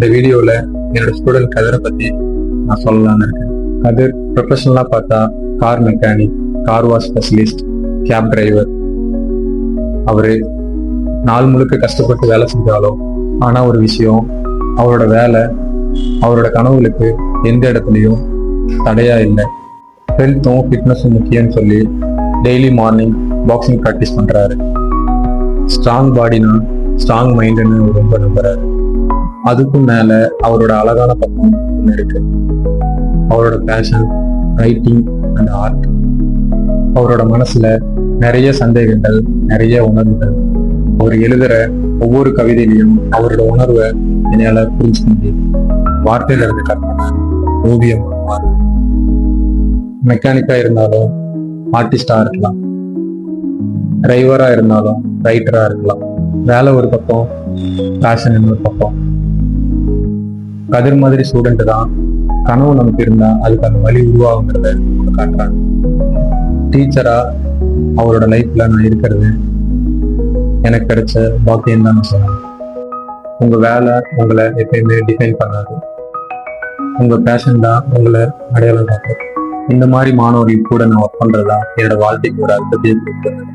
இந்த வீடியோவில் என்னோட ஸ்டூடெண்ட் கதிரை பற்றி நான் சொல்லலாம்னு இருக்கேன். கதிர் ப்ரொஃபஷனலாக பார்த்தா car mechanic, car wash specialist, cab driver. அவர் நாள் முழுக்க கஷ்டப்பட்டு வேலை செஞ்சாலும் ஆனால் ஒரு விஷயம், அவரோட வேலை அவரோட கனவுகளுக்கு எந்த இடத்துலையும் தடையா இல்லை. ஹெல்த்தும் ஃபிட்னஸும் முக்கியம்னு சொல்லி டெய்லி மார்னிங் பாக்ஸிங் ப்ராக்டிஸ் பண்ணுறாரு. ஸ்ட்ராங் பாடினா ஸ்ட்ராங் மைண்டுன்னு ரொம்ப நம்புறாரு. அதுக்கும் மேலே அவரோட அழகான பக்கம் ஒன்று இருக்கு. அவரோட பேஷன் ரைட்டிங் அண்ட் ஆர்ட். அவரோட மனசுல நிறைய சந்தேகங்கள், நிறைய உணர்வுகள். அவர் எழுதுற ஒவ்வொரு கவிதையிலையும் அவரோட உணர்வை என்னால புரிஞ்சுக்க முடியும். வார்த்தையில இருந்து கற்பனை ஓவியம் மாறும். மெக்கானிக்கா இருந்தாலும் ஆர்டிஸ்டா இருக்கலாம், டிரைவரா இருந்தாலும் ரைட்டரா இருக்கலாம். வேலை ஒரு பக்கம், பேஷன் இன்னொரு பக்கம். கதிர் மாதிரி ஸ்டூடெண்ட் தான் கனவு நமக்கு இருந்தா அதுக்கு அந்த வழி உருவாகுங்கிறத காட்டுறாங்க. டீச்சரா அவரோட லைஃப்ல நான் இருக்கிறது எனக்கு கிடைச்ச பாக்கியம் தான் நான் சொல்லுவேன். உங்க வேலை உங்களை எப்பயுமே டிஃபைன் பண்ணாது, உங்க பேஷன் தான் உங்களை அடையாளம் காட்டும். இந்த மாதிரி மாணவர்கள் கூட நான் ஒர்க் பண்றதா என்னோட வாழ்க்கைக்கு ஒரு அர்த்தத்தையும் கொடுக்குறேன்.